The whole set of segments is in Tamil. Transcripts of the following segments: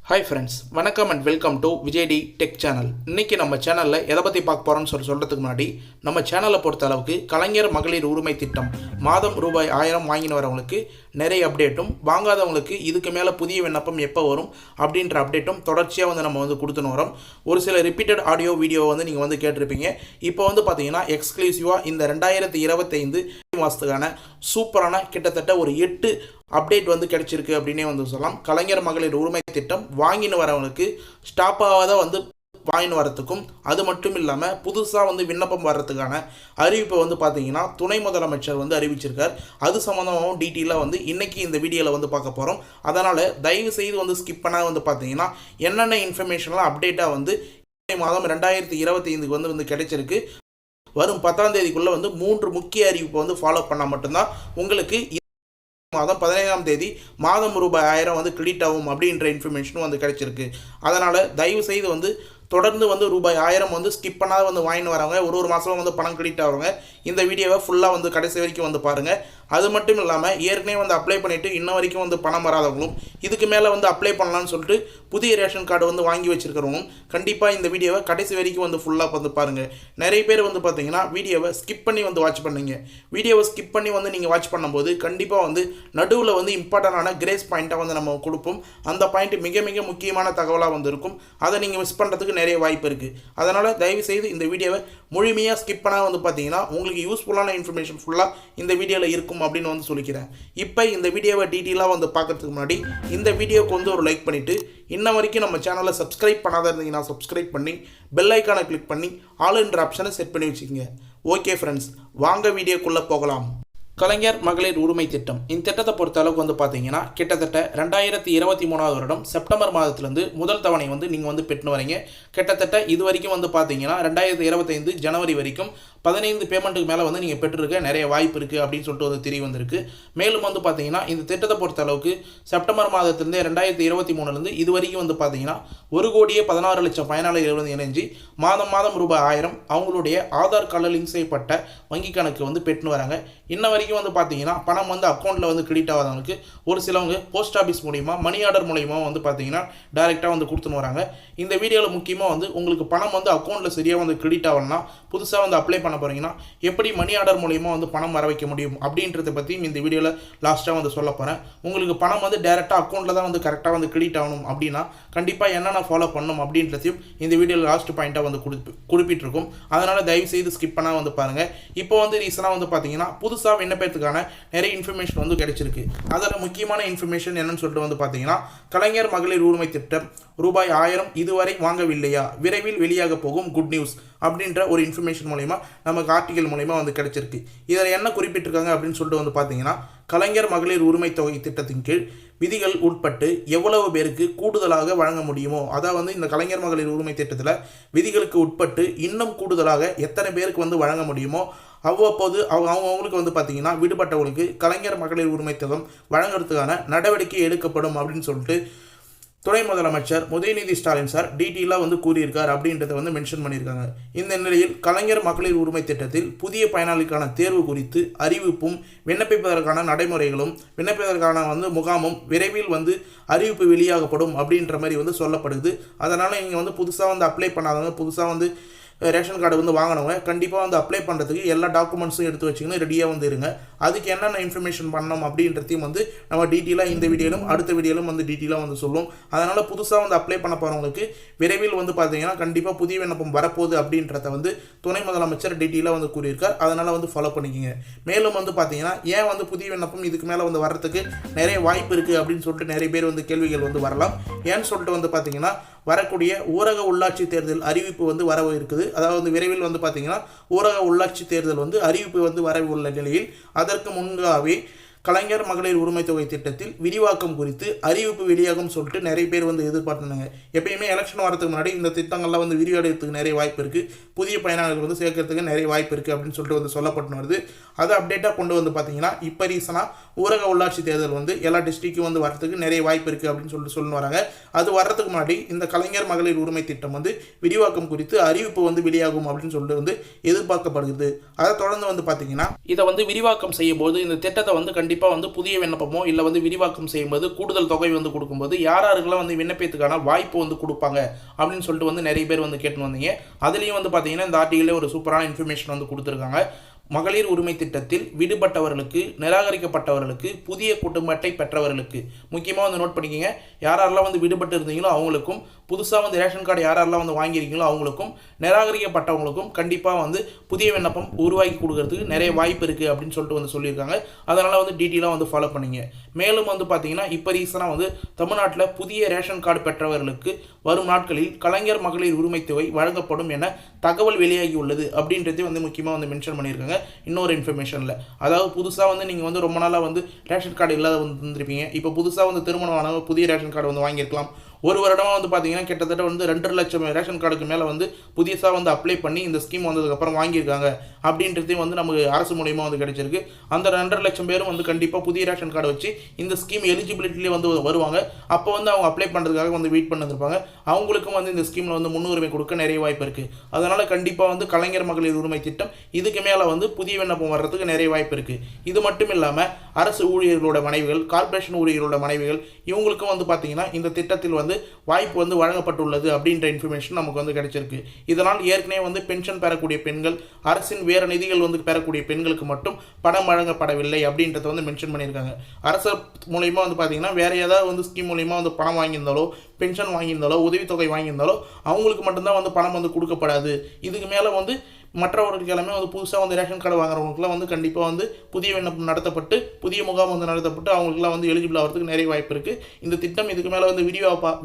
ஹாய் ஃப்ரெண்ட்ஸ், வணக்கம் and welcome to Vijay D tech channel. இன்றைக்கி நம்ம சேனலில் எதை பற்றி பார்க்க போகிறோம்னு சொல்கிறதுக்கு முன்னாடி நம்ம சேனலை பொறுத்த அளவுக்கு கலைஞர் மகளிர் உரிமை திட்டம் மாதம் ரூபாய் 1000 வாங்கின்னு வரவங்களுக்கு நிறைய அப்டேட்டும், வாங்காதவங்களுக்கு இதுக்கு மேலே புதிய விண்ணப்பம் எப்போ வரும் அப்படின்ற அப்டேட்டும் தொடர்ச்சியாக நம்ம கொடுத்துன்னு வரோம். ஒரு சில ரிப்பீட்டட் ஆடியோ வீடியோ நீங்கள் கேட்டிருப்பீங்க. இப்போ பார்த்தீங்கன்னா எக்ஸ்க்ளூசிவாக இந்த 2025 மாதத்துக்கான சூப்பரான கிட்டத்தட்ட ஒரு 8 அப்டேட் கிடைச்சிருக்கு அப்படின்னே சொல்லலாம். கலைஞர் மகளிர் உரிமை திட்டம் வாங்கின்னு வரவங்களுக்கு ஸ்டாப் ஆகாத வாங்கின்னு வரத்துக்கும், அது மட்டும் இல்லாமல் புதுசாக விண்ணப்பம் வர்றதுக்கான அறிவிப்பை பார்த்தீங்கன்னா துணை முதலமைச்சர் அறிவிச்சிருக்கார். அது சம்மந்தமாகவும் டீட்டெயிலாக இன்றைக்கி இந்த வீடியோவில் பார்க்க போகிறோம். அதனால் தயவு செய்து ஸ்கிப் பண்ணால் பார்த்தீங்கன்னா என்னென்ன இன்ஃபர்மேஷன்லாம் அப்டேட்டாக மாதம் 2025 கிடைச்சிருக்கு. வரும் 10ஆம் தேதிக்குள்ளே 3 முக்கிய அறிவிப்பை ஃபாலோ பண்ணால் மட்டும்தான் உங்களுக்கு மாதம் 15ஆம் தேதி மாதம் ரூபாய் 1000 கிரெடிட் ஆகும் அப்படின்ற இன்ஃபர்மேஷனும் கிடைச்சிருக்கு. அதனால் தயவு செய்து தொடர்ந்து ரூபாய் 1000 ஸ்கிப் பண்ணாத வாங்கின்னு வரவங்க, ஒரு மாதம் பணம் கிரெடிட் ஆகிறவங்க இந்த வீடியோவை ஃபுல்லாக கடைசி வரைக்கும் பாருங்கள். அது மட்டும் இல்லாமல் ஏற்கனவே அப்ளை பண்ணிவிட்டு இன்ன வரைக்கும் பணம் வராதவங்களும், இதுக்கு மேலே அப்ளை பண்ணலான்னு சொல்லிட்டு புதிய ரேஷன் கார்டு வாங்கி வச்சுருக்கிறவங்களும் கண்டிப்பாக இந்த வீடியோவை கடைசி வரைக்கும் ஃபுல்லாக பாருங்கள். நிறைய பேர் பார்த்தீங்கன்னா வீடியோவை ஸ்கிப் பண்ணி வாட்ச் பண்ணுங்க. வீடியோவை ஸ்கிப் பண்ணி நீங்கள் வாட்ச் பண்ணும்போது கண்டிப்பாக நடுவில் இம்பார்ட்டண்டான கிரேஸ் பாயிண்ட்டாக நம்ம கொடுப்போம். அந்த பாயிண்ட் மிக மிக முக்கியமான தகவலாக இருக்கும். அதை நீங்கள் மிஸ் பண்ணுறதுக்கு நிறைய வாய்ப்பு இருக்குது. அதனால் தயவுசெய்து இந்த வீடியோவை முழுமையாக ஸ்கிப் பண்ணால் பார்த்தீங்கன்னா உங்களுக்கு யூஸ்ஃபுல்லான இன்ஃபர்மேஷன் ஃபுல்லாக இந்த வீடியோவில் இருக்கும் அப்படின்னு சொல்லிக்கிறேன். இப்போ இந்த வீடியோவை டீட்டெயிலாக பார்க்கறதுக்கு முன்னாடி இந்த வீடியோவுக்கு ஒரு லைக் பண்ணிவிட்டு, இன்ன வரைக்கும் நம்ம சேனலை சப்ஸ்கிரைப் பண்ணாத இருந்தீங்கன்னா சப்ஸ்கிரைப் பண்ணி பெல் ஐக்கானை கிளிக் பண்ணி ஆல் என்ற ஆப்ஷனை செட் பண்ணி வச்சுக்கோங்க. ஓகே ஃப்ரெண்ட்ஸ், வாங்க வீடியோக்குள்ளே போகலாம். கலைஞர் மகளிர் உரிமை திட்டம் இந்த திட்டத்தை பொறுத்த அளவுக்கு பார்த்தீங்கன்னா கிட்டத்தட்ட 2023 வருடம் செப்டம்பர் மாதத்துலேருந்து முதல் தவணை நீங்கள் பெற்று வரீங்க. கிட்டத்தட்ட இது வரைக்கும் பார்த்தீங்கன்னா 2025 ஜனவரி வரைக்கும் 15 பேமெண்ட்டுக்கு மேலே நீங்கள் பெற்றிருக்க நிறைய வாய்ப்பு இருக்குது அப்படின்னு சொல்லிட்டு தெரிய வந்திருக்கு. மேலும் பார்த்தீங்கன்னா இந்த திட்டத்தை பொறுத்த அளவுக்கு செப்டம்பர் மாதத்துலேருந்து 2023 இது வரைக்கும் பார்த்தீங்கன்னா 1,16,00,000 பயனாளிகள் இணைஞ்சு மாதம் ரூபாய் 1000 அவங்களுடைய ஆதார் கார்டில் லிங்க் செய்யப்பட்ட வங்கி கணக்கு பெற்று வராங்க. இன்ன வரைக்கும் பார்த்தீங்கன்னா பணம் அக்கௌண்ட்டில் கிரெடிட் ஆகாதவங்களுக்கு ஒரு சிலவங்க போஸ்ட் ஆஃபீஸ் மூலிமா மணி ஆர்டர் மூலிமா பார்த்தீங்கன்னா டைரெக்டாக கொடுத்துன்னு வராங்க. இந்த வீடியோவில் முக்கியமாக உங்களுக்கு பணம் அக்கௌண்ட்டில் சரியாக கிரெடிட் ஆகணும்னா, புதுசாக அப்ளை பண்ண போகிறீங்கன்னா எப்படி மணி ஆர்டர் மூலிமா பணம் வர வைக்க முடியும் அப்படின்றத பற்றியும் இந்த வீடியோவில் லாஸ்ட்டாக சொல்ல போகிறேன். உங்களுக்கு பணம் டேரெக்டாக அக்கௌண்ட்டில் தான் கரெக்டாக கிரெடிட் ஆகணும் அப்படின்னா கண்டிப்பாக என்னென்ன ஃபாலோ பண்ணணும் அப்படின்றதையும் இந்த வீடியோவில் லாஸ்ட் பாயிண்ட்டாக குறிப்பிட்டிருக்கும். அதனால் தயவு செய்து ஸ்கிப் பண்ணால் பாருங்கள். இப்போ ரீசனாக பார்த்தீங்கன்னா புதுசாக விண்ணப்பத்துக்கான நிறைய இன்ஃபர்மேஷன் கிடைச்சிருக்கு. அதில் முக்கியமான இன்ஃபர்மேஷன் என்னன்னு சொல்லிட்டு பார்த்தீங்கன்னா கலைஞர் மகளிர் உரிமை திட்டம் ரூபாய் 1000 இதுவரை வாங்கவில்லையா, விரைவில் வெளியாக போகும் குட் நியூஸ் அப்படின்ற ஒரு இன்ஃபர்மேஷன் மூலமா நமக்கு ஆர்டிகல் மூலமா கிடைச்சிருக்கு. இதில் என்ன குறிப்பிட்டிருக்காங்க அப்படின்னு சொல்லிட்டு பார்த்தீங்கன்னா கலைஞர் மகளிர் உரிமை தொகை திட்டத்தின் கீழ் விதிகள் உட்பட்டு எவ்வளவு பேருக்கு கூடுதலாக வழங்க முடியுமோ, அதாவது இந்த கலைஞர் மகளிர் உரிமை திட்டத்தில் விதிகளுக்கு உட்பட்டு இன்னும் கூடுதலாக எத்தனை பேருக்கு வழங்க முடியுமோ அவ்வப்போது அவங்களுக்கு பார்த்தீங்கன்னா விடுபட்டவங்களுக்கு கலைஞர் மகளிர் உரிமை தொகை வழங்குறதுக்கான நடவடிக்கை எடுக்கப்படும் அப்படின்னு சொல்லிட்டு துணை முதலமைச்சர் உதயநிதி ஸ்டாலின் சார் டீட்டெயிலாக கூறியிருக்கார் அப்படின்றத மென்ஷன் பண்ணியிருக்காங்க. இந்த நிலையில் கலைஞர் மகளிர் உரிமை திட்டத்தில் புதிய பயனாளிக்கான தேர்வு குறித்து அறிவிப்பும், விண்ணப்பிப்பதற்கான நடைமுறைகளும், விண்ணப்பிப்பதற்கான முகாமும் விரைவில் அறிவிப்பு வெளியாகப்படும் அப்படின்ற மாதிரி சொல்லப்படுது. அதனால் நீங்கள் புதுசாக அப்ளை பண்ணாதவங்க, புதுசாக ரேஷன் கார்டு வாங்கினவங்க கண்டிப்பாக அப்ளை பண்ணுறதுக்கு எல்லா டாக்குமெண்ட்ஸும் எடுத்து வச்சிங்கன்னா ரெடியாக இருங்க. அதுக்கு என்னென்ன இன்ஃபர்மேஷன் பண்ணணும் அப்படின்றதையும் நம்ம டீட்டெயிலாக இந்த வீடியோலும் அடுத்த வீடியோலும் டீட்டெயிலாக சொல்லுவோம். அதனால் புதுசாக அப்ளை பண்ண போகிறவங்களுக்கு விரைவில் பார்த்தீங்கன்னா கண்டிப்பாக புதிய விண்ணப்பம் வரப்போகுது அப்படின்றத துணை முதலமைச்சர் டீட்டெயிலாக கூறியிருக்கார். அதனால் ஃபாலோ பண்ணிக்கோங்க. மேலும் பார்த்தீங்கன்னா ஏன் புதிய விண்ணப்பம் இதுக்கு மேலே வர்றதுக்கு நிறைய வாய்ப்பு இருக்குது அப்படின்னு சொல்லிட்டு நிறைய பேர் கேள்விகள் வரலாம். ஏன்னு சொல்லிட்டு பார்த்தீங்கன்னா வரக்கூடிய ஊரக உள்ளாட்சி தேர்தல் அறிவிப்பு வர இருக்குது. அதாவது விரைவில் பார்த்தீங்கன்னா ஊரக உள்ளாட்சி தேர்தல் அறிவிப்பு வர உள்ள நிலையில் அதற்கு முன்பாகவே கலைஞர் மகளிர் உரிமை தொகை திட்டத்தில் விரிவாக்கம் குறித்து அறிவிப்பு வெளியாகும் சொல்லிட்டு நிறைய பேர் எதிர்பார்த்துனாங்க. எப்பயுமே எலெக்ஷன் வரதுக்கு முன்னாடி இந்த திட்டங்கள்லாம் விரிவடைறதுக்கு நிறைய வாய்ப்பு இருக்குது, புதிய பயனாளர்கள் சேர்க்கறதுக்கு நிறைய வாய்ப்பு இருக்குது அப்படின்னு சொல்லிட்டு சொல்லப்பட்டு வருது. அதை அப்டேட்டாக கொண்டு பார்த்தீங்கன்னா இப்போ ரீசனாக ஊரக உள்ளாட்சி தேர்தல் எல்லா டிஸ்ட்ரிக்டும் வரதுக்கு நிறைய வாய்ப்பு இருக்குது அப்படின்னு சொல்லிட்டு சொல்லி வராங்க. அது வர்றதுக்கு முன்னாடி இந்த கலைஞர் மகளிர் உரிமை திட்டம் விரிவாக்கம் குறித்து அறிவிப்பு வெளியாகும் அப்படின்னு சொல்லிட்டு எதிர்பார்க்கப்படுகிறது. அதை தொடர்ந்து பார்த்தீங்கன்னா இதை விரிவாக்கம் செய்யும் போது இந்த திட்டத்தை கண்டிப்பாக கண்டிப்பாக வந்து புதிய விண்ணப்பமோ இல்லை வந்து விரிவாக்கம் செய்யும்போது கூடுதல் தொகை வந்து கொடுக்கும்போது யாரெல்லாம் வந்து விண்ணப்பத்துக்கான வாய்ப்பு வந்து கொடுப்பாங்க அப்படின்னு சொல்லிட்டு வந்து நிறைய பேர் வந்து கேட்டு வந்தீங்க. அதுலேயும் வந்து பார்த்தீங்கன்னா இந்த ஆர்டிகிலே ஒரு சூப்பரான இன்ஃபர்மேஷன் வந்து கொடுத்துருக்காங்க. மகளிர் உரிமை திட்டத்தில் விடுபட்டவர்களுக்கு, நிராகரிக்கப்பட்டவர்களுக்கு, புதிய குடும்ப அட்டை பெற்றவர்களுக்கு, முக்கியமாக வந்து நோட் பண்ணிக்கோங்க, யாரெல்லாம் வந்து விடுபட்டு இருந்தீங்களோ அவங்களுக்கும், புதுசாக வந்து ரேஷன் கார்டு யாரெல்லாம் வந்து வாங்கியிருக்கீங்களோ அவங்களுக்கும், நிராகரிக்கப்பட்டவங்களுக்கும் கண்டிப்பாக வந்து புதிய விண்ணப்பம் உருவாக்கி கொடுக்கறதுக்கு நிறைய வாய்ப்பு இருக்குது அப்படின்னு சொல்லிட்டு வந்து சொல்லியிருக்காங்க. அதனால் வந்து டீட்டெயிலாக வந்து ஃபாலோ பண்ணிங்க. மேலும் வந்து பார்த்தீங்கன்னா இப்போ ரீசனாக வந்து தமிழ்நாட்டில் புதிய ரேஷன் கார்டு பெற்றவர்களுக்கு வரும் நாட்களில் கலைஞர் மகளிர் உரிமை தொகை வழங்கப்படும் என தகவல் வெளியாகி உள்ளது அப்படின்றதே வந்து முக்கியமாக வந்து மென்ஷன் பண்ணியிருக்காங்க. இன்னொரு இன்ஃபர்மேஷனில், அதாவது புதுசாக வந்து நீங்கள் வந்து ரொம்ப நாளாக வந்து ரேஷன் கார்டு இல்லாத வந்து இருந்திருப்பீங்க. இப்போ புதுசாக வந்து திருமணமான புதிய ரேஷன் கார்டு வந்து வாங்கியிருக்கலாம். ஒரு வருடமாக வந்து பார்த்தீங்கன்னா கிட்டத்தட்ட வந்து 2 லட்சம் ரேஷன் கார்டுக்கு மேலே வந்து புதுசாக வந்து அப்ளை பண்ணி இந்த ஸ்கீம் வந்ததுக்கப்புறம் வாங்கியிருக்காங்க அப்படின்றதையும் வந்து நமக்கு அரசு மூலியமாக வந்து கிடைச்சிருக்கு. அந்த 2.5 லட்சம் பேரும் வந்து கண்டிப்பாக புதிய ரேஷன் கார்டு வச்சு இந்த ஸ்கீம் எலிஜிபிலிட்டிலே வந்து வருவாங்க. அப்போ வந்து அவங்க அப்ளை பண்ணுறதுக்காக வந்து வெயிட் பண்ணிருப்பாங்க. அவங்களுக்கும் வந்து இந்த ஸ்கீமில் வந்து முன்னுரிமை கொடுக்க நிறைய வாய்ப்பு இருக்குது. அதனால் கண்டிப்பாக வந்து கலைஞர் மகளிர் உரிமை திட்டம் இதுக்கு மேலே வந்து புதிய விண்ணப்பம் வர்றதுக்கு நிறைய வாய்ப்பு இருக்குது. இது மட்டும் இல்லாமல் அரசு ஊழியர்களோட மனைவிகள், கார்ப்பரேஷன் ஊழியர்களோட மனைவிகள், இவங்களுக்கும் வந்து பார்த்தீங்கன்னா இந்த திட்டத்தில் வந்து வாய்ப்பு வந்து வழங்கப்பட்டுள்ளது அப்படின்ற இன்ஃபர்மேஷன் நமக்கு வந்து கிடைச்சிருக்கு. இதனால் ஏற்கனவே வந்து பென்ஷன் பெறக்கூடிய பெண்கள், அரசின் வேறு நிதிகள் வந்து பெறக்கூடிய பெண்களுக்கு மட்டும் பணம் வழங்கப்படவில்லை அப்படின்றத வந்து மென்ஷன் பண்ணியிருக்காங்க. அரசு மூலயமா வந்து பார்த்தீங்கன்னா வேறு ஏதாவது வந்து ஸ்கீம் மூலயமா வந்து பணம் வாங்கியிருந்தாலோ, பென்ஷன் வாங்கியிருந்தாலோ, உதவித்தொகை வாங்கியிருந்தாலோ அவங்களுக்கு மட்டும்தான் வந்து பணம் வந்து கொடுக்கப்படாது. இதுக்கு மேலே வந்து மற்றவர்களுக்கு எல்லாமே வந்து புதுசாக வந்து ரேஷன் கார்டு வாங்குறவங்களுக்குலாம் வந்து கண்டிப்பாக வந்து புதிய விண்ணப்பம் நடத்தப்பட்டு, புதிய முகாம் வந்து நடத்தப்பட்டு அவங்களுக்குலாம் வந்து எலிஜிபிள் ஆகிறதுக்கு நிறைய வாய்ப்பு இருக்குது. இந்த திட்டம் இதுக்கு மேலே வந்து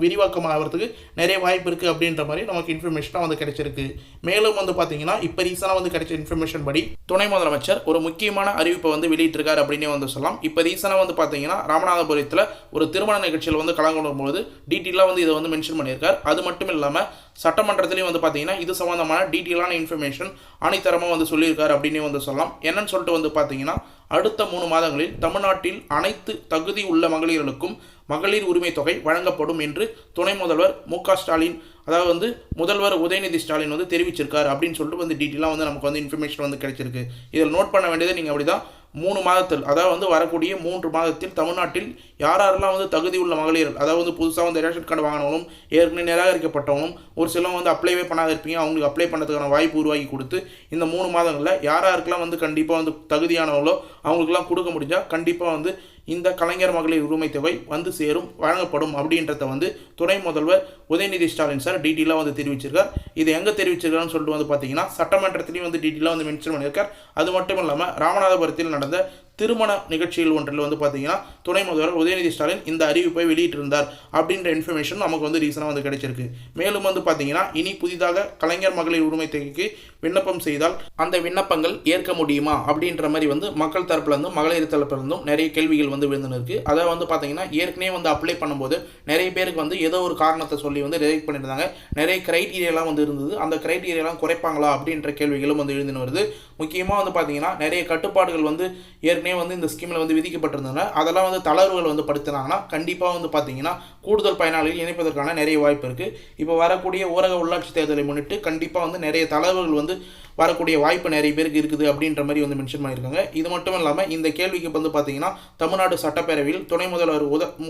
விரிவாக்கம் ஆகிறதுக்கு நிறைய வாய்ப்பு இருக்குது அப்படின்ற மாதிரி நமக்கு இன்ஃபர்மேஷனாக வந்து கிடைச்சிருக்கு. மேலும் வந்து பார்த்தீங்கன்னா இப்போ ரீசனாக வந்து கிடைச்ச இன்ஃபர்மேஷன் படி துணை முதலமைச்சர் ஒரு முக்கியமான அறிவிப்பை வந்து வெளியிட்டிருக்காரு அப்படின்னே வந்து சொல்லலாம். இப்போ ரீசனாக வந்து பார்த்தீங்கன்னா ராமநாதபுரத்தில் ஒரு திருமண நிகழ்ச்சியில் வந்து கலந்து கொள்ளும்போது டீட்டெயிலாக வந்து இதை வந்து மென்ஷன் பண்ணியிருக்கார். அது மட்டும் இல்லாமல் சட்டமன்றத்திலையும் வந்து பார்த்தீங்கன்னா இது சம்மந்தமான டீட்டெயிலான இன்ஃபர்மேஷன் ஆணித்தரமாக வந்து சொல்லியிருக்காரு அப்படின்னே வந்து சொல்லலாம். என்னன்னு சொல்லிட்டு வந்து பார்த்தீங்கன்னா அடுத்த 3 மாதங்களில் தமிழ்நாட்டில் அனைத்து தகுதி உள்ள மகளிர்களுக்கும் மகளிர் உரிமை தொகை வழங்கப்படும் என்று துணை முதல்வர் மு.க. ஸ்டாலின், அதாவது வந்து முதல்வர் உதயநிதி ஸ்டாலின் வந்து தெரிவிச்சிருக்காரு அப்படின்னு சொல்லிட்டு வந்து டீட்டெயிலாக வந்து நமக்கு வந்து இன்ஃபர்மேஷன் வந்து கிடைச்சிருக்கு. இதில் நோட் பண்ண வேண்டியது நீங்கள் அப்படி தான் 3 மாதத்தில், அதாவது வந்து வரக்கூடிய 3 மாதத்தில் தமிழ்நாட்டில் யாரெல்லாம் வந்து தகுதி உள்ள மகளிர், அதாவது வந்து புதுசாக வந்து ரேஷன் கார்டு வாங்கினவங்களும், ஏற்கனவே நிராகரிக்கப்பட்டவங்களும், ஒரு சிலவங்க வந்து அப்ளைவே பண்ணாத இருப்பீங்க, அவங்களுக்கு அப்ளை பண்ணுறதுக்கான வாய்ப்பு உருவாக்கி கொடுத்து இந்த 3 மாதங்களில் யாராருக்கெல்லாம் வந்து கண்டிப்பாக வந்து தகுதியானவங்களோ அவங்களுக்குலாம் கொடுக்க முடிஞ்சால் கண்டிப்பாக வந்து இந்த கலைஞர் மகளிர் உரிமை தொகை வந்து சேரும், வழங்கப்படும் அப்படின்றத வந்து துணை முதல்வர் உதயநிதி ஸ்டாலின் சார் டீட்டெயிலாக வந்து தெரிவிச்சிருக்கார். இது எங்கே தெரிவிச்சிருக்காருன்னு சொல்லிட்டு வந்து பார்த்தீங்கன்னா சட்டமன்றத்திலையும் வந்து டீட்டெயிலாக வந்து மென்ஷன் பண்ணியிருக்கார். அது மட்டும் இல்லாமல் ராமநாதபுரத்தில் நடந்த திருமண நிகழ்ச்சியில் ஒன்றில் வந்து பார்த்தீங்கன்னா துணை முதல்வர் உதயநிதி ஸ்டாலின் இந்த அறிவிப்பை வெளியிட்டிருந்தார் அப்படின்ற இன்ஃபர்மேஷன் நமக்கு வந்து ரீசனாக வந்து கிடைச்சிருக்கு. மேலும் வந்து பார்த்தீங்கன்னா இனி புதிதாக கலைஞர் மகளிர் உரிமை தொகைக்கு விண்ணப்பம் செய்தால் அந்த விண்ணப்பங்கள் ஏற்க முடியுமா அப்படின்ற மாதிரி வந்து மக்கள் தரப்புலேருந்தும் மகளிர் தரப்புலேருந்தும் நிறைய கேள்விகள் வந்து விழுந்துன்னு இருக்குது. அதை வந்து பார்த்தீங்கன்னா ஏற்கனவே வந்து அப்ளை பண்ணும்போது நிறைய பேருக்கு வந்து ஏதோ ஒரு காரணத்தை சொல்லி வந்து ரிஜெக்ட் பண்ணியிருந்தாங்க. நிறைய கிரைட்டீரியாலாம் வந்து இருந்தது. அந்த கிரைட்டீரியாலாம் குறைப்பாங்களா அப்படின்ற கேள்விகளும் வந்து எழுந்துன்னு வருது. முக்கியமாக வந்து பார்த்தீங்கன்னா நிறைய கட்டுப்பாடுகள் வந்து ஏற்கனவே வந்து இந்த ஸ்கீமில் வந்து விதிக்கப்பட்டிருந்ததுன்னா அதெல்லாம் வந்து தளர்வுகள் வந்து படுத்தினாங்கன்னா கண்டிப்பாக வந்து பார்த்தீங்கன்னா கூடுதல் பயனாளிகள் இணைப்பதற்கான நிறைய வாய்ப்பு இருக்குது. இப்போ வரக்கூடிய ஊரக உள்ளாட்சி தேர்தலை முன்னிட்டு கண்டிப்பாக வந்து நிறைய தளர்வுகள் வந்து வரக்கூடிய வாய்ப்பு நிறைய பேருக்கு இருக்குது அப்படின்ற மாதிரி வந்து மென்ஷன் பண்ணியிருக்காங்க. இது மட்டும் இல்லாமல் இந்த கேள்விக்கு வந்து பார்த்தீங்கன்னா தமிழ்நாடு சட்டப்பேரவையில் துணை முதல்வர்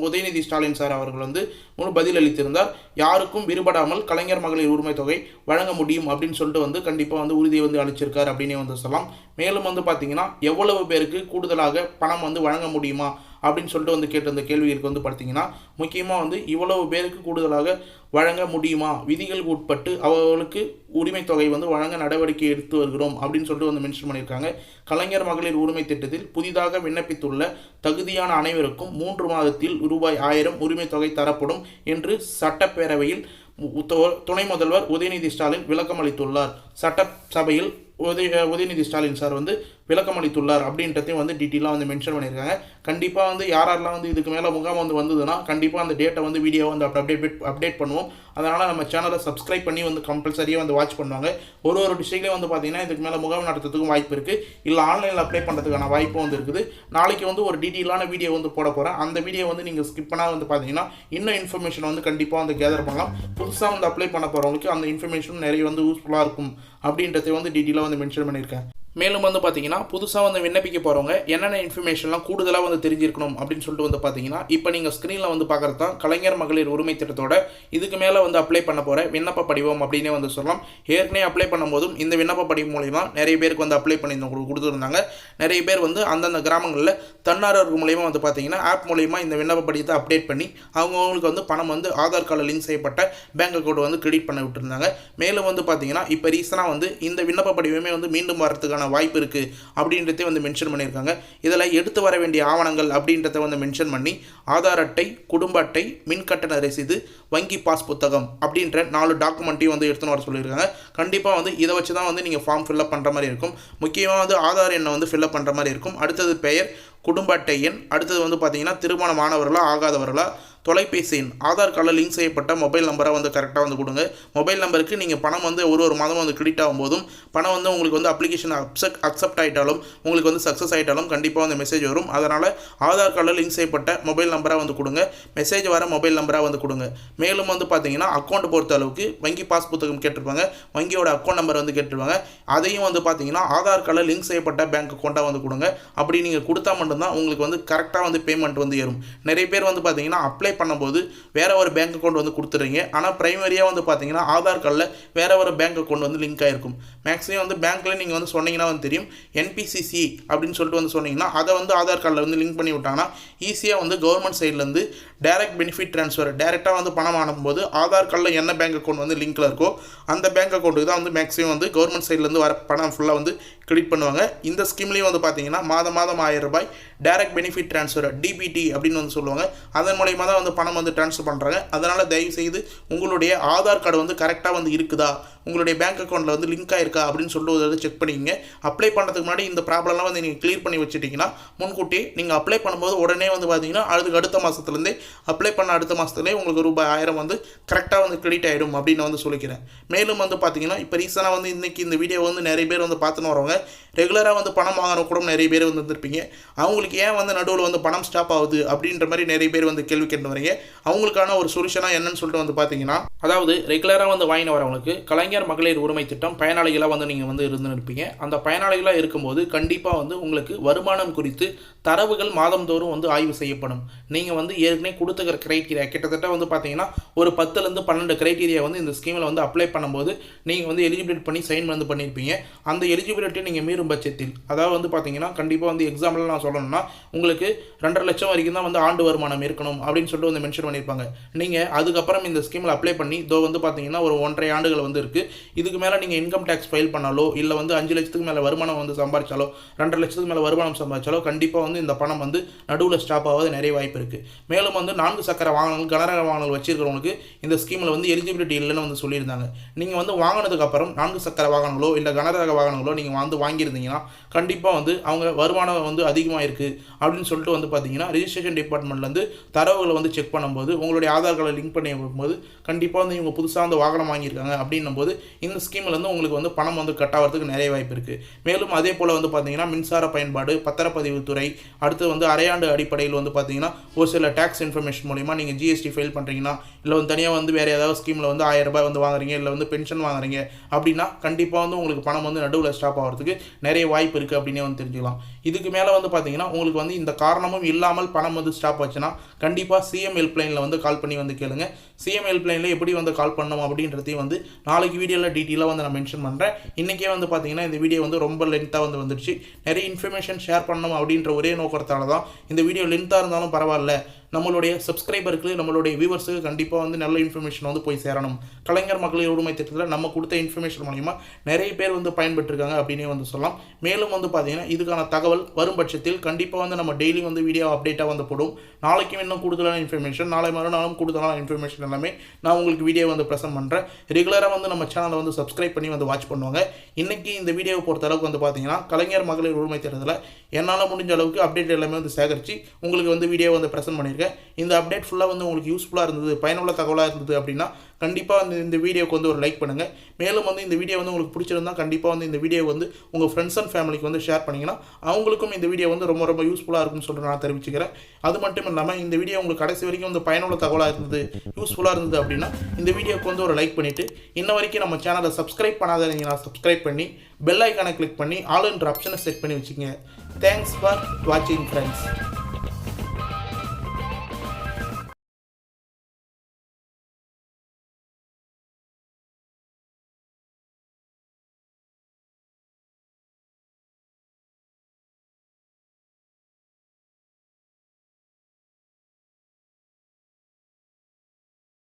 உதயநிதி ஸ்டாலின் சார் அவர்கள் வந்து பதில் அளித்திருந்தார். யாருக்கும் விருப்படாமல் கலைஞர் மகளிர் உரிமை தொகை வழங்க முடியும் அப்படின்னு சொல்லிட்டு வந்து கண்டிப்பாக வந்து உறுதியை வந்து அளிச்சிருக்கார் அப்படின்னே வந்து சொல்லலாம். மேலும் வந்து பார்த்தீங்கன்னா எவ்வளவு பேருக்கு கூடுதலாக பணம் வந்து வழங்க முடியுமா அப்படின்னு சொல்லிட்டு வந்து கேட்ட அந்த கேள்விகளுக்கு வந்து பார்த்தீங்கன்னா முக்கியமாக வந்து இவ்வளவு பேருக்கு கூடுதலாக வழங்க முடியுமா, விதிகளுக்கு உட்பட்டு அவர்களுக்கு உரிமை தொகை வந்து வழங்க நடவடிக்கை எடுத்து வருகிறோம் அப்படின்னு சொல்லிட்டு வந்து மென்ஷன் பண்ணியிருக்காங்க. கலைஞர் மகளிர் உரிமை திட்டத்தில் புதிதாக விண்ணப்பித்துள்ள தகுதியான அனைவருக்கும் 3 மாதத்தில் ரூபாய் 1000 உரிமை தொகை தரப்படும் என்று சட்டப்பேரவையில் துணை முதல்வர் உதயநிதி ஸ்டாலின் விளக்கம் அளித்துள்ளார். சட்டசபையில் உதயநிதி ஸ்டாலின் சார் வந்து விளக்கம் அளித்துள்ளார் அப்படின்றதையும் வந்து டீட்டெயிலாக வந்து மென்ஷன் பண்ணியிருக்காங்க. கண்டிப்பாக வந்து யாரெல்லாம் வந்து இதுக்கு மேலே முகாம் வந்து வந்ததுன்னா கண்டிப்பாக அந்த டேட்டை வந்து வீடியோ வந்து அப்டேட் பண்ணுவோம். அதனால் நம்ம சேனலை சப்ஸ்கிரைப் பண்ணி வந்து கம்பல்சரியாக வந்து வாட்ச் பண்ணுவாங்க. ஒரு டிஸ்ட்ரிக்ட்லேயும் வந்து பார்த்தீங்கன்னா இதுக்கு மேலே முகாம் நடத்துறதுக்கும் வாய்ப்பு இருக்குது, இல்லை ஆன்லைனில் அப்ளை பண்ணுறதுக்கான வாய்ப்பும் வந்து இருக்குது. நாளைக்கு வந்து ஒரு டீட்டெயிலான வீடியோ வந்து போட போகிறேன். அந்த வீடியோ வந்து நீங்கள் ஸ்கிப் பண்ணால் வந்து பார்த்தீங்கன்னா இன்னும் இன்ஃபர்மேஷன் வந்து கண்டிப்பாக வந்து கேதர் பண்ணலாம். புதுசாக வந்து அப்ளை பண்ண போகிறவங்களுக்கு அந்த இன்ஃபர்மேஷன் நிறைய வந்து யூஸ்ஃபுல்லாக இருக்கும் அப்படின்றத வந்து டீட்டெயிலாக வந்து மென்ஷன் பண்ணியிருக்கேன். மேலும் வந்து பார்த்தீங்கன்னா புதுசாக வந்து விண்ணப்பிக்க போகிறவங்க என்னென்ன இன்ஃபர்மேஷன்லாம் கூடுதலாக வந்து தெரிஞ்சிருக்கணும் அப்படின்னு சொல்லிட்டு வந்து பார்த்தீங்கன்னா இப்போ நீங்கள் ஸ்க்ரீனில் வந்து பார்க்குறது தான் கலைஞர் மகளிர் உரிமை திட்டத்தோட இதுக்கு மேலே வந்து அப்ளை பண்ண போகிற விண்ணப்ப படிவம் அப்படின்னே வந்து சொல்லலாம். ஏற்கனவே அப்ளை பண்ணும்போதும் இந்த விண்ணப்ப படிவம் மூலிமா நிறைய பேருக்கு வந்து அப்ளை பண்ணி கொடுத்துருந்தாங்க. நிறைய பேர் வந்து அந்தந்த கிராமங்களில் தன்னார்வர்கள் மூலிமா வந்து பார்த்தீங்கன்னா ஆப் மூலிமா இந்த விண்ணப்ப படிவத்தை அப்டேட் பண்ணி அவங்களுக்கு வந்து பணம் வந்து ஆதார் கார்டில் லிங்க் செய்யப்பட்ட பேங்க் அக்கௌண்ட் வந்து கிரெடிட் பண்ண விட்டுருந்தாங்க. மேலும் வந்து பார்த்தீங்கன்னா இப்போ ரீசனாக வந்து இந்த விண்ணப்ப படிவமே வந்து மீண்டும் வரதுக்கான வாய்ப்பு இருக்குது அப்படின்றத வந்து மென்ஷன் பண்ணியிருக்காங்க. இதில் எடுத்து வர வேண்டிய ஆவணங்கள் அப்படின்றத வந்து மென்ஷன் பண்ணி ஆதார் அட்டை, குடும்ப அட்டை, மின் கட்டண ரசீது, வங்கி பாஸ் புத்தகம் அப்படின்ற 4 டாக்குமெண்ட்டையும் வந்து எடுத்துன்னு வர சொல்லியிருக்காங்க. கண்டிப்பாக வந்து இதை வச்சு தான் வந்து நீங்கள் ஃபார்ம் ஃபில்அப் பண்ணுற மாதிரி இருக்கும். முக்கியமாக வந்து ஆதார் எண்ணை வந்து ஃபில்அப் பண்ணுற மாதிரி இருக்கும். அடுத்தது பெயர், குடும்ப அட்டை எண், அடுத்தது வந்து பார்த்தீங்கன்னா திருமணமானவர்களா ஆகாதவர்களா, தொலைபேசி எண், ஆதார் கார்டில் லிங்க் செய்யப்பட்ட மொபைல் நம்பரை வந்து கரெக்டாக வந்து கொடுங்க. மொபைல் நம்பருக்கு நீங்கள் பணம் வந்து ஒரு மாதம் வந்து கிரெடிட் ஆகும்போதும் பணம் வந்து உங்களுக்கு வந்து அப்ளிகேஷன் அக்செப்ட் ஆகிட்டாலும் உங்களுக்கு வந்து சக்ஸஸ் ஆகிட்டாலும் கண்டிப்பாக வந்து மெசேஜ் வரும். அதனால் ஆதார் கார்டில் லிங்க் செய்யப்பட்ட மொபைல் நம்பராக வந்து கொடுங்க, மெசேஜ் வர மொபைல் நம்பராக வந்து கொடுங்க. மேலும் வந்து பார்த்தீங்கன்னா அக்கௌண்ட் பொறுத்த அளவுக்கு வங்கி பாஸ் புத்தகம் கேட்டிருப்பாங்க, வங்கியோட அக்கௌண்ட் நம்பர் வந்து கேட்டிருப்பாங்க. அதையும் வந்து பார்த்தீங்கன்னா ஆதார் கார்டில் லிங்க் செய்யப்பட்ட பேங்க் அக்கௌண்ட்டாக வந்து கொடுங்க. அப்படி நீங்கள் கொடுத்தா மட்டும்தான் உங்களுக்கு வந்து கரெக்டாக வந்து பேமெண்ட் வந்து ஏறும். நிறைய பேர் வந்து பார்த்தீங்கன்னா அப்ளை பண்ணும்போது வேற ஒரு பேங்க் அக்கௌண்ட் வந்து கொடுத்துறீங்க. ஆனால் பிரைமரியாக வந்து பார்த்தீங்கன்னா ஆதார் கார்டில் வேற ஒரு பேங்க் அக்கௌண்ட் வந்து லிங்க் ஆகிருக்கும். மேக்ஸிமம் வந்து பேங்க்கில் நீங்கள் வந்து சொன்னீங்கன்னா வந்து தெரியும், என்பிசிசி அப்படின்னு சொல்லிட்டு வந்து சொன்னீங்கன்னா அதை வந்து ஆதார் கார்டில் வந்து லிங்க் பண்ணி விட்டாங்கன்னா ஈஸியாக வந்து கவர்மெண்ட் சைட்லேருந்து டைரக்ட் பெனிஃபிட் ட்ரான்ஸ்ஃபர் டேரெக்டாக வந்து பணம் அனுப்பும்போது ஆதார் கார்டில் என்ன பேங்க் அக்கௌண்ட் வந்து லிங்க்கில் இருக்கோ அந்த பேங்க் அக்கௌண்ட்டுக்கு தான் வந்து மேக்ஸிமம் வந்து கவர்மெண்ட் சைட்லேருந்து வர பணம் ஃபுல்லாக வந்து கிரெடிட் பண்ணுவாங்க. இந்த ஸ்கீம்லேயும் வந்து பார்த்தீங்கன்னா மாதம் 1000 ரூபாய் டைரக்ட் பெனிஃபிட் ட்ரான்ஸ்ஃபர் டிபிடி அப்படின்னு வந்து சொல்லுவாங்க. அதன் மூலயமா தான் வந்து பணம் வந்து ட்ரான்ஸ்ஃபர் பண்ணுறாங்க. அதனால் தயவு செய்து உங்களுடைய ஆதார் கார்டு வந்து கரெக்டாக வந்து இருக்குதா, உங்களுடைய பேங்க் அக்கௌண்ட்டில் வந்து லிங்க் ஆயிருக்கா அப்படின்னு சொல்லிட்டு வந்து செக் பண்ணிக்கங்க. அப்ளை பண்ணுறதுக்கு முன்னாடி இந்த ப்ராப்ளம்லாம் வந்து நீங்கள் கிளியர் பண்ணி வச்சுட்டிங்கன்னா முன்கூட்டி நீங்கள் அப்ளை பண்ணும்போது உடனே வந்து பார்த்தீங்கன்னா அதுக்கு அடுத்த மாதத்துலேருந்தே அப்ளை பண்ண அடுத்த மாதத்துலேயே உங்களுக்கு ரூபாய் 1000 வந்து கரெக்டாக வந்து கிரெடிட் ஆகிடும் அப்படின்னு வந்து சொல்லிக்கிறேன். மேலும் வந்து பார்த்தீங்கன்னா இப்போ ரீசனாக வந்து இன்றைக்கி இந்த வீடியோ வந்து நிறைய பேர் வந்து பார்த்துன்னு வரவங்க ரெகுலராக வந்து பணம் வாங்கின கூட நிறைய பேர் வந்து வந்துருப்பீங்க. அவங்களுக்கு ஏன் வந்து நடுவில் வந்து பணம் ஸ்டாப் ஆகுது அப்படின்ற மாதிரி நிறைய பேர் வந்து கேள்வி கேட்டு வரீங்க. அவங்களுக்கான ஒரு சொல்யூஷனாக என்னன்னு சொல்லிட்டு வந்து பார்த்தீங்கன்னா, அதாவது ரெகுலராக வந்து வாங்கின வரவங்களுக்கு கலைஞர் மகளிர் உரிமை திட்டம் பயனாளிகளாக வந்து நீங்கள் வந்து இருப்பீங்க. அந்த பயனாளிகளாக இருக்கும்போது கண்டிப்பாக வந்து உங்களுக்கு வருமானம் குறித்து தரவுகள் மாதந்தோறும் வந்து ஆய்வு செய்யப்படும். நீங்கள் வந்து ஏற்கனவே கொடுத்துக்கிற கிரைட்டீரியா கிட்டத்தட்ட வந்து பார்த்தீங்கன்னா ஒரு 10லேருந்து 12 கிரைட்டீரியா வந்து இந்த ஸ்கீமில் வந்து அப்ளை பண்ணும்போது நீங்கள் வந்து எலிஜிபிலிட்டி பண்ணி சைன் வந்து பண்ணியிருப்பீங்க. அந்த எலிஜிபிலிட்டி நீங்கள் மீறும் பட்சத்தில், அதாவது வந்து பார்த்தீங்கன்னா கண்டிப்பாக வந்து எக்ஸாம்பிள் நான் சொல்லணும்னா உங்களுக்கு 2.5 லட்சம் வரைக்கும் தான் வந்து ஆண்டு வருமானம் இருக்கணும் அப்படின்னு சொல்லிட்டு வந்து மென்ஷன் பண்ணியிருப்பாங்க. நீங்கள் அதுக்கப்புறம் இந்த ஸ்கீமில் அப்ளை பண்ணி வந்து பார்த்தீங்கன்னா ஒரு 1.5 ஆண்டுகள் வந்து இருக்குது. இதுக்கு மேலே நீங்கள் இன்கம் டேக்ஸ் ஃபைல் பண்ணாலோ இல்லை வந்து 5 லட்சத்துக்கு மேலே வருமானம் வந்து சம்பாதிச்சாலோ 2.5 லட்சத்துக்கு மேலே வருமானம் சம்பாதிச்சாலோ கண்டிப்பாக வந்து இந்த பணம் வந்து நடுவில் ஸ்டாப் ஆகாது நிறைய வாய்ப்பு இருக்குது. மேலும் வந்து 4 சக்கர வாகனங்கள் கனரக வாகனங்கள் வச்சிருக்கிறவங்களுக்கு இந்த ஸ்கீமில் வந்து எலிஜிபிலிட்டி இல்லைன்னு வந்து சொல்லியிருந்தாங்க. நீங்கள் வந்து வாங்கினதுக்கப்புறம் 4 சக்கர வாகனங்களோ இல்லை கனரக வாகனங்களோ நீங்கள் வந்து வாங்கியிருந்தீங்கன்னா கண்டிப்பாக வந்து அவங்க வருமானம் வந்து அதிகமாக இருக்குது அப்படின்னு சொல்லிட்டு வந்து பார்த்தீங்கன்னா ரிஜிஸ்ட்ரேஷன் டிபார்ட்மெண்ட்லேருந்து தரவுகளை வந்து செக் பண்ணும்போது உங்களுடைய ஆதார் கார்டை லிங்க் பண்ணி போது கண்டிப்பாக வந்து இவங்க புதுசாக வந்து வாகனம் வாங்கியிருக்காங்க அப்படின்னும் போது இந்த ஸ்கீம்லேருந்து உங்களுக்கு வந்து பணம் வந்து கட் ஆகிறதுக்கு நிறைய வாய்ப்பு இருக்குது. மேலும் அதே போல் வந்து பார்த்தீங்கன்னா மின்சார பயன்பாடு, பத்திரப்பதிவுத்துறை, அடுத்து வந்து அரையாண்டு அடிப்படையில் வந்து பார்த்தீங்கன்னா ஒரு சில டேக்ஸ் இன்ஃபர்மேஷன் மூலிமா நீங்கள் ஜிஎஸ்டி ஃபைல் பண்ணுறீங்கன்னா இல்லை வந்து தனியாக வந்து வேறு ஏதாவது ஸ்கீமில் வந்து 1000 ரூபாய் வந்து வாங்குறீங்க இல்லை வந்து பென்ஷன் வாங்குறீங்க அப்படின்னா கண்டிப்பாக வந்து உங்களுக்கு பணம் வந்து நடுவில் ஸ்டாப் ஆகிறதுக்கு நிறைய வாய்ப்பு இருக்குது அப்படின்னே வந்து தெரிஞ்சுக்கலாம். இதுக்கு மேலே வந்து பார்த்தீங்கன்னா உங்களுக்கு வந்து இந்த காரணமும் இல்லாமல் பணம் வந்து ஸ்டாப் ஆச்சுன்னா கண்டிப்பாக சிஎம் ஹெல்ப்லைனில் வந்து கால் பண்ணி வந்து கேளுங்க. சிஎம் ஹெல்ப்லைனில் எப்படி வந்து கால் பண்ணணும் அப்படின்றதையும் வந்து நாளைக்கு வீடியோவில் டீட்டெயிலாக வந்து நான் மென்ஷன் பண்ணுறேன். இன்றைக்கே வந்து பார்த்தீங்கன்னா இந்த வீடியோ வந்து ரொம்ப லென்த்தாக வந்து வந்துடுச்சு. நிறைய இன்ஃபர்மேஷன் ஷேர் பண்ணணும் அப்படின்ற ஒரே நோக்கத்தால தான் இந்த வீடியோ லென்த்தாக இருந்தாலும் பரவாயில்ல, நம்மளுடைய சப்ஸ்கிரைபருக்கு நம்மளுடைய வியூவர்ஸுக்கு கண்டிப்பாக வந்து நல்ல இன்ஃபர்மேஷன் வந்து போய் சேரணும். கலைஞர் மகளிர் உரிமை திட்டத்தில் நம்ம கொடுத்த இன்ஃபர்மேஷன் மூலிமா நிறைய பேர் வந்து பயன்பெற்றிருக்காங்க அப்படின்னே வந்து சொல்லலாம். மேலும் வந்து பார்த்தீங்கன்னா இதுக்கான தகவல் வரும் பட்சத்தில் கண்டிப்பாக வந்து நம்ம டெய்லி வந்து வீடியோ அப்டேட்டாக வந்து போடும். நாளைக்கும் இன்னும் கூடுதலான இன்ஃபர்மேஷன், நாளை மறுநாளும் கூடுதலான இன்ஃபர்மேஷன் எல்லாமே நான் உங்களுக்கு வீடியோ வந்து ப்ரெசென்ட் பண்ணுறேன். ரெகுலராக வந்து நம்ம சேனலை வந்து சப்ஸ்கிரைப் பண்ணி வந்து வாட்ச் பண்ணுவாங்க. இன்றைக்கி இந்த வீடியோவை பொறுத்த அளவுக்கு வந்து பார்த்தீங்கன்னா கலைஞர் மகளிர் உரிமை திட்டத்தில் என்னால் முடிஞ்ச அளவுக்கு அப்டேட் எல்லாமே வந்து சேகரித்து உங்களுக்கு வந்து வீடியோ வந்து ப்ரெசென்ட் பண்ணியிருக்கேன். தெரிவிச்சுக்கிறேன். இந்த அப்டேட் ஃபுல்லாக வந்து உங்களுக்கு யூஸ்ஃபுல்லாக இருந்தது, பயனுள்ள தகவலாக இருந்தது அப்படின்னா கண்டிப்பாக வந்து இந்த வீடியோக்கு வந்து ஒரு லைக் பண்ணுங்கள். மேலும் வந்து இந்த வீடியோ வந்து உங்களுக்கு பிடிச்சிருந்தா கண்டிப்பாக வந்து இந்த வீடியோ வந்து உங்கள் ஃப்ரெண்ட்ஸ் அண்ட் ஃபேமிலிக்கு வந்து ஷேர் பண்ணிங்கன்னா அவங்களுக்கும் இந்த வீடியோ வந்து ரொம்ப ரொம்ப யூஸ்ஃபுல்லாக இருக்கும்னு சொல்லிட்டு நான் தெரிவிச்சுக்கிறேன். அது மட்டும் இல்லாமல் இந்த வீடியோ உங்களுக்கு கடைசி வரைக்கும் வந்து பயனுள்ள தகவலாக இருந்தது, யூஸ்ஃபுல்லாக இருந்தது அப்படின்னா இந்த வீடியோக்கு வந்து ஒரு லைக் பண்ணிவிட்டு இன்ன வரைக்கும் நம்ம சேனலை சப்ஸ்கிரைப் பண்ணாதீங்கன்னா சப்ஸ்கிரைப் பண்ணி பெல் ஐக்கானை கிளிக் பண்ணி ஆல் என்ற ஆப்ஷனை செட் பண்ணி வச்சுக்கோங்க. தேங்க்ஸ் ஃபார் வாட்சிங் ஃப்ரெண்ட்ஸ்.